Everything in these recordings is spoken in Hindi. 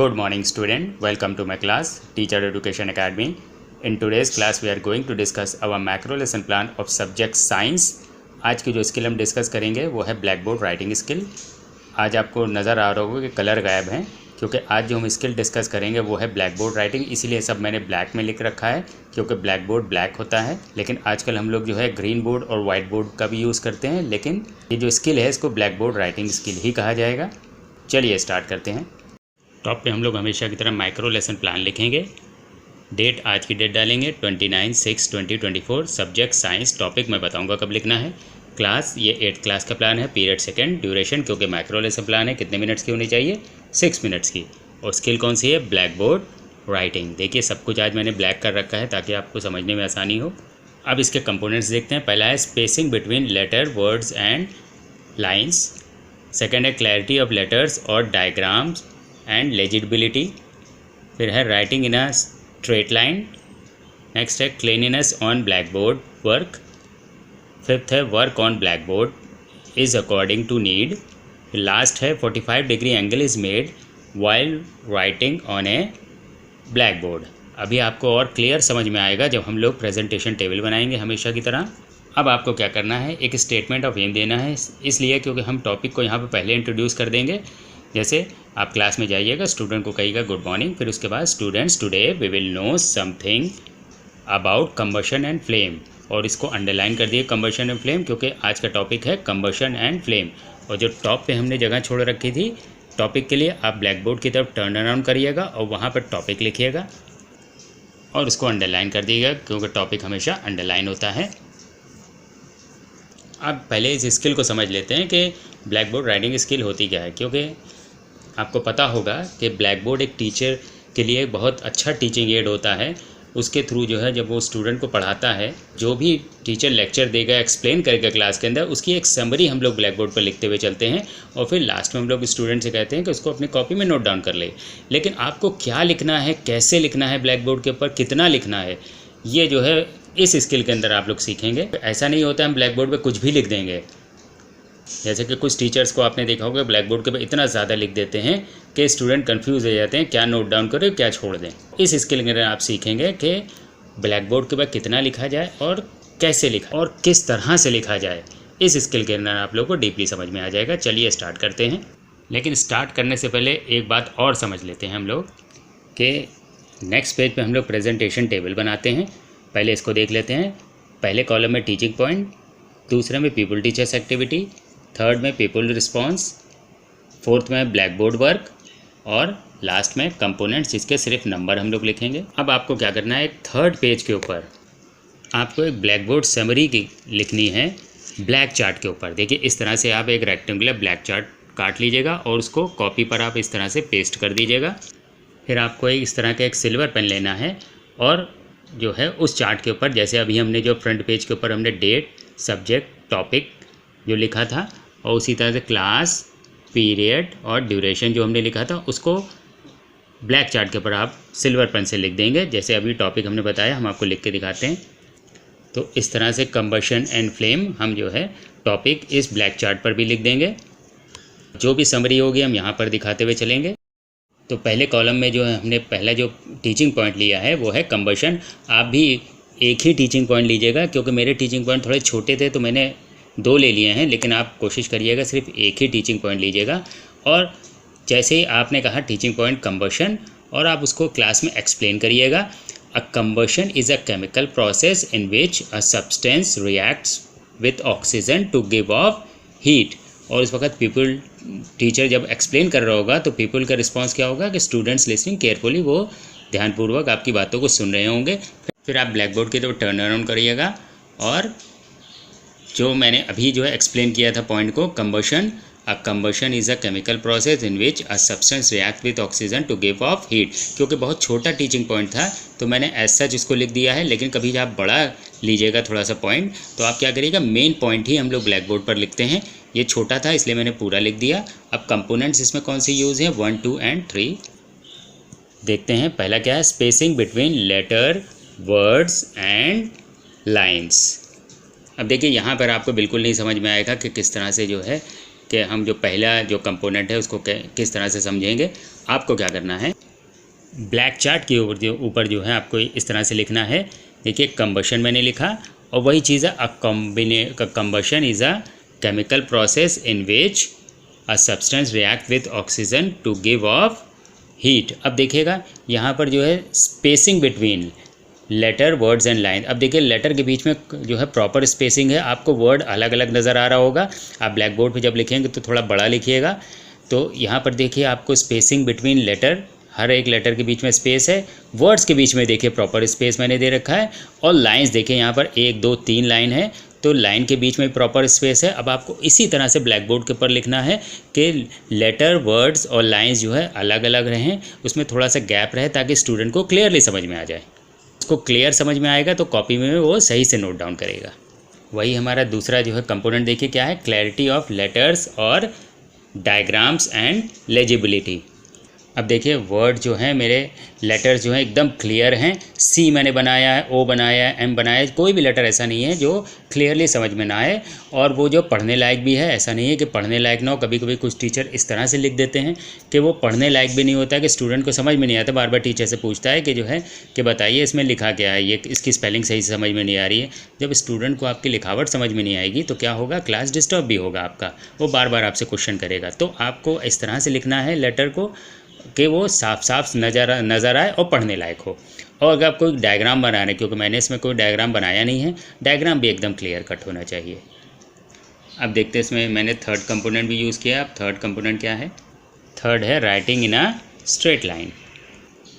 Good morning student, welcome to my class, Teacher Education Academy. In today's class we are going to discuss our macro lesson plan of subject science. आज की जो स्किल हम डिस्कस करेंगे वो है ब्लैक बोर्ड राइटिंग स्किल। आज आपको नज़र आ रहा होगा कि कलर गायब हैं क्योंकि आज जो हम स्किल डिस्कस करेंगे वो है ब्लैक बोर्ड राइटिंग, इसीलिए सब मैंने ब्लैक में लिख रखा है क्योंकि ब्लैक बोर्ड ब्लैक होता है। लेकिन आजकल हम लोग जो है ग्रीन बोर्ड और वाइट बोर्ड का भी यूज़ करते हैं, लेकिन ये जो स्किल है इसको ब्लैक बोर्ड राइटिंग स्किल ही कहा जाएगा। चलिए स्टार्ट करते हैं। टॉप पे हम लोग हमेशा की तरह माइक्रो लेसन प्लान लिखेंगे। डेट, आज की डेट डालेंगे 29/6/2024। सब्जेक्ट साइंस, टॉपिक मैं बताऊंगा कब लिखना है। क्लास, ये 8th क्लास का प्लान है। पीरियड सेकंड, ड्यूरेशन क्योंकि माइक्रो लेसन प्लान है कितने मिनट्स की होनी चाहिए, 6 मिनट्स की। और स्किल कौन सी है, ब्लैक बोर्ड राइटिंग। देखिए सब कुछ आज मैंने ब्लैक कर रखा है ताकि आपको समझने में आसानी हो। अब इसके कंपोनेंट्स देखते हैं। पहला है spacing between letter, words and lines. Second है क्लैरिटी ऑफ लेटर्स और डायग्राम्स एंड लेजिबिलिटी। फिर है writing in a straight line. Next है cleanliness on black board work. Fifth है work on black board is according to need. Last है 45 degree angle is made while writing on a blackboard. अभी आपको और क्लियर समझ में आएगा जब हम लोग प्रेजेंटेशन टेबल बनाएंगे हमेशा की तरह। अब आपको क्या करना है, एक स्टेटमेंट ऑफ एम देना है, इसलिए क्योंकि हम टॉपिक को यहाँ पे पहले इंट्रोड्यूस कर देंगे। जैसे आप क्लास में जाइएगा, स्टूडेंट को कहिएगा गुड मॉर्निंग, फिर उसके बाद students today we will know something about combustion and flame, और इसको अंडरलाइन कर दिए कंबशन एंड फ्लेम क्योंकि आज का टॉपिक है कंबशन एंड फ्लेम। और जो टॉप पे हमने जगह छोड़ रखी थी टॉपिक के लिए, आप ब्लैक बोर्ड की तरफ टर्न अराउंड करिएगा और वहाँ पर टॉपिक लिखिएगा और उसको अंडरलाइन कर दिएगा क्योंकि टॉपिक हमेशा अंडरलाइन होता है। अब पहले इस स्किल को समझ लेते हैं कि ब्लैक बोर्ड राइटिंग स्किल होती क्या है, क्योंकि आपको पता होगा कि ब्लैक बोर्ड एक टीचर के लिए बहुत अच्छा टीचिंग एड होता है। उसके थ्रू जो है जब वो स्टूडेंट को पढ़ाता है, जो भी टीचर लेक्चर देगा, एक्सप्लेन करेगा क्लास के अंदर, उसकी एक समरी हम लोग ब्लैक बोर्ड पर लिखते हुए चलते हैं और फिर लास्ट में हम लोग स्टूडेंट से कहते हैं कि उसको अपनी कॉपी में नोट डाउन कर ले। लेकिन आपको क्या लिखना है, कैसे लिखना है ब्लैक बोर्ड के ऊपर, कितना लिखना है, ये जो है इस स्किल के अंदर आप लोग सीखेंगे। ऐसा नहीं होता हम ब्लैक बोर्ड पे कुछ भी लिख देंगे। जैसे कि कुछ टीचर्स को आपने देखा होगा ब्लैक बोर्ड के ऊपर इतना ज़्यादा लिख देते हैं कि स्टूडेंट कंफ्यूज हो जाते हैं क्या नोट डाउन करें क्या छोड़ दें। इस स्किल के अंदर आप सीखेंगे कि ब्लैक बोर्ड के ऊपर कितना लिखा जाए और कैसे लिखा और किस तरह से लिखा जाए। इस स्किल के अंदर आप लोगों को डीपली समझ में आ जाएगा। चलिए स्टार्ट करते हैं। लेकिन स्टार्ट करने से पहले एक बात और समझ लेते हैं हम लोग कि नेक्स्ट पेज पे हम लोग प्रेजेंटेशन टेबल बनाते हैं। पहले इसको देख लेते हैं। पहले कॉलम में टीचिंग पॉइंट, दूसरे में पीपल टीचर्स एक्टिविटी, थर्ड में पीपल रिस्पॉन्स, फोर्थ में ब्लैक बोर्ड वर्क और लास्ट में कंपोनेंट्स, जिसके सिर्फ नंबर हम लोग लिखेंगे। अब आपको क्या करना है, एक थर्ड पेज के ऊपर आपको एक ब्लैक बोर्ड समरी की लिखनी है ब्लैक चार्ट के ऊपर। देखिए इस तरह से आप एक रेक्टेंगुलर ब्लैक चार्ट काट लीजिएगा और उसको कॉपी पर आप इस तरह से पेस्ट कर दीजिएगा। फिर आपको इस तरह का एक सिल्वर पेन लेना है और जो है उस चार्ट के ऊपर, जैसे अभी हमने जो फ्रंट पेज के ऊपर हमने डेट, सब्जेक्ट, टॉपिक जो लिखा था और उसी तरह से क्लास, पीरियड और ड्यूरेशन जो हमने लिखा था, उसको ब्लैक चार्ट के ऊपर आप सिल्वर पेन से लिख देंगे। जैसे अभी टॉपिक हमने बताया, हम आपको लिख के दिखाते हैं। तो इस तरह से कंबशन एंड फ्लेम हम जो है टॉपिक इस ब्लैक चार्ट पर भी लिख देंगे। जो भी समरी होगी हम यहाँ पर दिखाते हुए चलेंगे। तो पहले कॉलम में जो है हमने पहला जो टीचिंग पॉइंट लिया है वो है कंबशन। आप भी एक ही टीचिंग पॉइंट लीजिएगा क्योंकि मेरे टीचिंग पॉइंट थोड़े छोटे थे तो मैंने 2 ले लिए हैं, लेकिन आप कोशिश करिएगा सिर्फ एक ही टीचिंग पॉइंट लीजिएगा। और जैसे ही आपने कहा टीचिंग पॉइंट कंबशन, और आप उसको क्लास में एक्सप्लेन करिएगा। A combustion is a chemical process in which a substance reacts with oxygen to give off heat. और इस वक्त पीपल टीचर जब एक्सप्लेन कर रहा होगा तो पीपल का रिस्पॉन्स क्या होगा कि स्टूडेंट्स लिसनिंग केयरफुली, वो ध्यानपूर्वक आपकी बातों को सुन रहे होंगे। फिर आप ब्लैक बोर्ड की तरफ टर्न अराउंड करिएगा और जो मैंने अभी जो है एक्सप्लेन किया था पॉइंट को, combustion, a combustion is a chemical process in which a substance react with oxygen to give off heat. क्योंकि बहुत छोटा टीचिंग पॉइंट था तो मैंने एज सच इसको लिख दिया है, लेकिन कभी जब आप बड़ा लीजिएगा थोड़ा सा पॉइंट तो आप क्या करिएगा, मेन पॉइंट ही हम लोग ब्लैक बोर्ड पर लिखते हैं। ये छोटा था इसलिए मैंने पूरा लिख दिया। अब कंपोनेंट्स इसमें कौन सी यूज़ है, 1, 2 एंड 3 देखते हैं। पहला क्या है, spacing between letter, words and lines. अब देखिए यहाँ पर आपको बिल्कुल नहीं समझ में आएगा कि किस तरह से जो है कि हम जो पहला जो कंपोनेंट है उसको किस तरह से समझेंगे। आपको क्या करना है, ब्लैक चार्ट के ऊपर जो है आपको इस तरह से लिखना है। देखिए कंबशन मैंने लिखा, और वही चीज़ है combustion is a chemical process in which a substance react with oxygen to give off heat. अब देखिएगा यहाँ पर जो है spacing between letter words and line. अब देखिए लेटर के बीच में जो है प्रॉपर स्पेसिंग है। आपको वर्ड अलग अलग नज़र आ रहा होगा, आप ब्लैक बोर्ड पर जब लिखेंगे तो थोड़ा बड़ा लिखिएगा। तो यहाँ पर देखिए आपको स्पेसिंग बिटवीन लेटर, हर एक लेटर के बीच में स्पेस है। वर्ड्स के बीच में देखिए प्रॉपर स्पेस मैंने दे रखा है। और लाइंस देखिए यहाँ पर 1 2 3 लाइन है, तो लाइन के बीच में प्रॉपर स्पेस है। अब आपको इसी तरह से ब्लैक बोर्ड के ऊपर लिखना है कि लेटर, वर्ड्स और लाइंस जो है अलग अलग रहें, उसमें थोड़ा सा गैप रहे ताकि स्टूडेंट को क्लियरली समझ में आ जाए। उसको क्लियर समझ में आएगा तो कॉपी में वो सही से नोट डाउन करेगा। वही हमारा दूसरा जो है कंपोनेंट देखिए क्या है, क्लैरिटी ऑफ लेटर्स और डायग्राम्स एंड लेजिबिलिटी। अब देखिए वर्ड जो है मेरे लेटर्स जो हैं एकदम क्लियर हैं। सी मैंने बनाया है, ओ बनाया है, एम बनाया है, कोई भी लेटर ऐसा नहीं है जो क्लियरली समझ में ना आए। और वो जो पढ़ने लायक भी है, ऐसा नहीं है कि पढ़ने लायक ना हो। कभी कभी कुछ टीचर इस तरह से लिख देते हैं कि वो पढ़ने लायक भी नहीं होता है, कि स्टूडेंट को समझ में नहीं आता। बार बार टीचर से पूछता है कि जो है कि बताइए इसमें लिखा क्या है, ये इसकी स्पेलिंग सही से समझ में नहीं आ रही है। जब स्टूडेंट को आपकी लिखावट समझ में नहीं आएगी तो क्या होगा, क्लास डिस्टर्ब भी होगा आपका, वो बार बार आपसे क्वेश्चन करेगा। तो आपको इस तरह से लिखना है लेटर को कि वो साफ साफ नज़र आए और पढ़ने लायक हो। और अगर आप कोई डायग्राम बना रहे हैं, क्योंकि मैंने इसमें कोई डायग्राम बनाया नहीं है, डायग्राम भी एकदम क्लियर कट होना चाहिए। अब देखते हैं इसमें मैंने थर्ड कंपोनेंट भी यूज़ किया। अब थर्ड कंपोनेंट क्या है, थर्ड है writing in a straight line.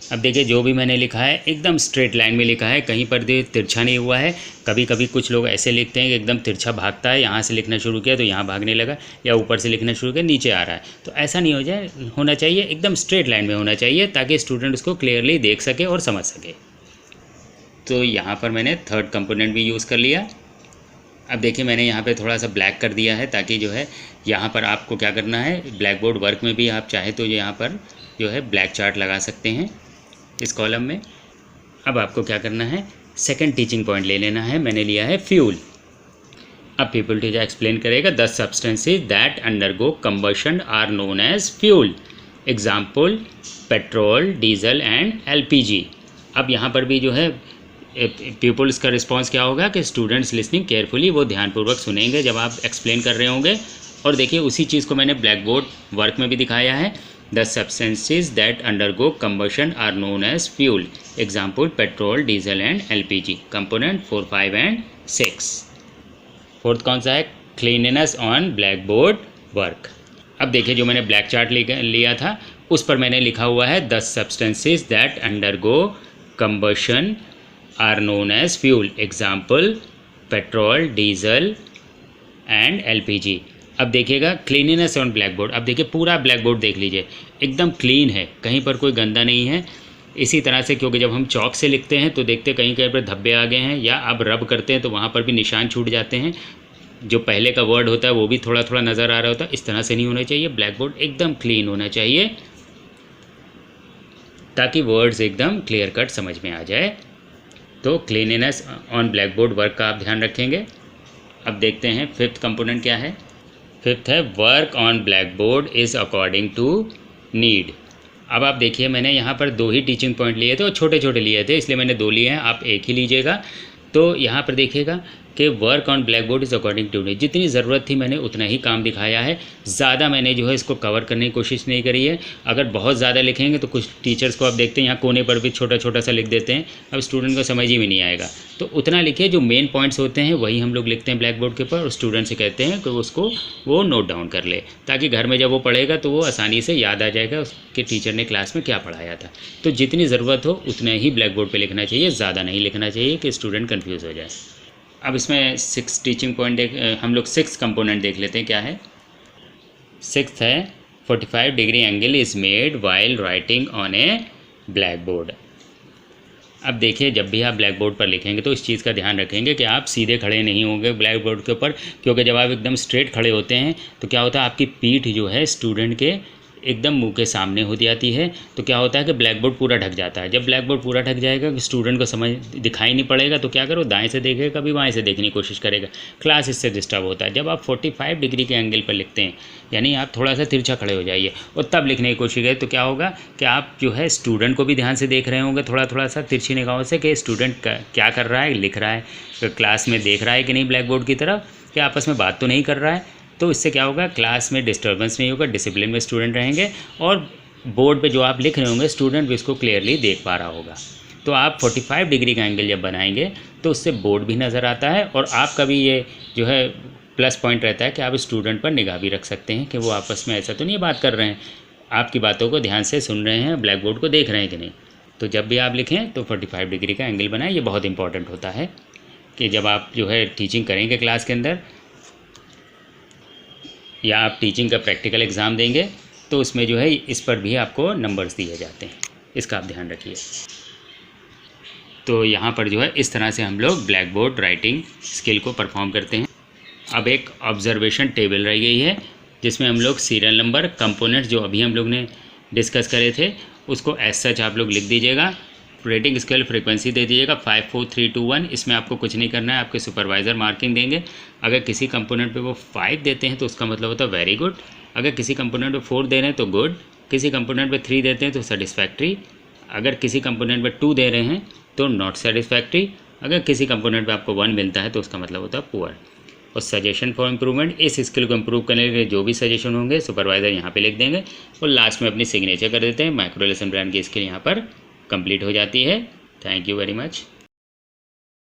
अब देखिए जो भी मैंने लिखा है एकदम स्ट्रेट लाइन में लिखा है, कहीं पर भी तिरछा नहीं हुआ है। कभी कभी कुछ लोग ऐसे लिखते हैं कि एकदम तिरछा भागता है, यहाँ से लिखना शुरू किया तो यहाँ भागने लगा, या ऊपर से लिखना शुरू किया नीचे आ रहा है। तो ऐसा नहीं होना चाहिए, एकदम स्ट्रेट लाइन में होना चाहिए ताकि स्टूडेंट उसको क्लियरली देख सके और समझ सके। तो यहाँ पर मैंने थर्ड कंपोनेंट भी यूज़ कर लिया। अब देखिए मैंने यहाँ पे थोड़ा सा ब्लैक कर दिया है ताकि जो है यहाँ पर आपको क्या करना है, ब्लैक बोर्ड वर्क में भी आप चाहे तो यहाँ पर जो है ब्लैक चार्ट लगा सकते हैं इस कॉलम में। अब आपको क्या करना है, सेकंड टीचिंग पॉइंट ले लेना है। मैंने लिया है फ्यूल। अब पीपल टीचर एक्सप्लेन करेगा, the substances that undergo combustion are known as fuel. Example petrol, diesel and LPG. अब यहाँ पर भी जो है पीपल्स का रिस्पॉन्स क्या होगा कि स्टूडेंट्स लिसनिंग केयरफुली, वो ध्यानपूर्वक सुनेंगे जब आप एक्सप्लेन कर रहे होंगे। और देखिए उसी चीज़ को मैंने ब्लैक बोर्ड वर्क में भी दिखाया है। The substances that undergo combustion are known as fuel. Example petrol, diesel and LPG. Component 4, 5 and 6. Fourth कौन सा है, cleanliness on blackboard work। अब देखिए जो मैंने ब्लैक चार्ट लिया था उस पर मैंने लिखा हुआ है the substances that undergo combustion are known as fuel. Example petrol, diesel and LPG। अब देखिएगा क्लीनिनेस ऑन ब्लैक बोर्ड। अब देखिए पूरा ब्लैक बोर्ड देख लीजिए एकदम क्लीन है, कहीं पर कोई गंदा नहीं है। इसी तरह से क्योंकि जब हम चॉक से लिखते हैं तो देखते कहीं कहीं पर धब्बे आ गए हैं, या अब रब करते हैं तो वहाँ पर भी निशान छूट जाते हैं। जो पहले का वर्ड होता है वो भी थोड़ा थोड़ा नज़र आ रहा होता है। इस तरह से नहीं होना चाहिए, ब्लैक बोर्ड एकदम क्लीन होना चाहिए ताकि वर्ड्स एकदम क्लियर कट समझ में आ जाए। तो cleanliness on black board work का आप ध्यान रखेंगे। अब देखते हैं फिफ्थ कंपोनेंट क्या है। फिफ्थ है work on black board is according to need. अब आप देखिए मैंने यहाँ पर 2 ही टीचिंग पॉइंट लिए थे और छोटे छोटे लिए थे, इसलिए मैंने 2 लिए हैं, आप एक ही लीजिएगा। तो यहाँ पर देखिएगा कि work on black board is according to need. जितनी ज़रूरत थी मैंने उतना ही काम दिखाया है, ज़्यादा मैंने जो है इसको कवर करने की कोशिश नहीं करी है। अगर बहुत ज़्यादा लिखेंगे तो कुछ टीचर्स को आप देखते हैं यहाँ कोने पर भी छोटा छोटा सा लिख देते हैं, अब स्टूडेंट को समझ ही में नहीं आएगा। तो उतना लिखिए, जो मेन पॉइंट्स होते हैं वही हम लोग लिखते हैं ब्लैक बोर्ड के ऊपर, और स्टूडेंट से कहते हैं कि उसको वो नोट डाउन कर ले, ताकि घर में जब वो पढ़ेगा तो वो आसानी से याद आ जाएगा उसके टीचर ने क्लास में क्या पढ़ाया था। तो जितनी ज़रूरत हो उतना ही ब्लैक बोर्ड पर लिखना चाहिए, ज़्यादा नहीं लिखना चाहिए कि स्टूडेंट कन्फ्यूज़ हो जाए। अब इसमें 6 टीचिंग पॉइंट हम लोग 6 कंपोनेंट देख लेते हैं क्या है। 6th है 45 degree angle is made while writing on a black board. अब देखिए जब भी आप ब्लैक बोर्ड पर लिखेंगे तो इस चीज़ का ध्यान रखेंगे कि आप सीधे खड़े नहीं होंगे ब्लैक बोर्ड के ऊपर, क्योंकि जब आप एकदम स्ट्रेट खड़े होते हैं तो क्या होता है आपकी पीठ जो है स्टूडेंट के एकदम मुंह के सामने हो जाती है, तो क्या होता है कि ब्लैक बोर्ड पूरा ढक जाता है। जब ब्लैक बोर्ड पूरा ढक जाएगा, स्टूडेंट को समझ दिखाई नहीं पड़ेगा, तो क्या करो, दाएं से देखेगा, कभी बाएं से देखने की कोशिश करेगा, क्लास इससे डिस्टर्ब होता है। जब आप 45 डिग्री के एंगल पर लिखते हैं, यानी आप थोड़ा सा तिरछा खड़े हो जाइए और तब लिखने की कोशिश करें, तो क्या होगा कि आप जो है स्टूडेंट को भी ध्यान से देख रहे होंगे, थोड़ा सा तिरछी निगाहों से, कि स्टूडेंट क्या कर रहा है, लिख रहा है, क्लास में देख रहा है कि नहीं ब्लैक बोर्ड की तरफ, कि आपस में बात तो नहीं कर रहा है। तो इससे क्या होगा, क्लास में डिस्टर्बेंस नहीं होगा, डिसिप्लिन में स्टूडेंट रहेंगे और बोर्ड पे जो आप लिख रहे होंगे स्टूडेंट भी इसको क्लियरली देख पा रहा होगा। तो आप 45 डिग्री का एंगल जब बनाएंगे तो उससे बोर्ड भी नज़र आता है और आपका भी ये जो है प्लस पॉइंट रहता है कि आप स्टूडेंट पर निगाह भी रख सकते हैं कि वो आपस में ऐसा तो नहीं बात कर रहे हैं, आपकी बातों को ध्यान से सुन रहे हैं, ब्लैक बोर्ड को देख रहे हैं कि नहीं। तो जब भी आप लिखें तो 45 डिग्री का एंगल बनाएं। ये बहुत इंपॉर्टेंट होता है कि जब आप जो है टीचिंग करेंगे क्लास के अंदर, या आप टीचिंग का प्रैक्टिकल एग्ज़ाम देंगे, तो उसमें जो है इस पर भी आपको नंबर्स दिए जाते हैं, इसका आप ध्यान रखिए। तो यहाँ पर जो है इस तरह से हम लोग ब्लैक बोर्ड राइटिंग स्किल को परफॉर्म करते हैं। अब एक ऑब्जर्वेशन टेबल रह गई है, जिसमें हम लोग सीरियल नंबर, कंपोनेंट्स जो अभी हम लोग ने डिस्कस करे थे, उसको एज सच आप लोग लिख दीजिएगा। रेटिंग स्केल फ्रीक्वेंसी दे दीजिएगा 5 4 3 2 1। इसमें आपको कुछ नहीं करना है, आपके सुपरवाइज़र मार्किंग देंगे। अगर किसी कंपोनेंट पे वो 5 देते हैं तो उसका मतलब होता है वेरी गुड, अगर किसी कंपोनेंट पे 4 दे रहे हैं तो गुड, किसी कंपोनेंट पे 3 देते हैं तो सेटिस्फैक्ट्री, अगर किसी कंपोनेंट पे 2 दे रहे हैं तो नॉट सेटिस्फैक्ट्री, अगर किसी कंपोनेंट पे आपको 1 मिलता है तो उसका मतलब होता है पुअर। और सजेशन फॉर इम्प्रूवमेंट, इस स्किल को इम्प्रूव करने के लिए जो भी सजेशन होंगे सुपरवाइज़र यहाँ पे लिख देंगे और लास्ट में अपनी सिग्नेचर कर देते हैं। माइक्रो लेसन ब्रांड की स्किल यहाँ पर कंप्लीट हो जाती है। Thank you very much.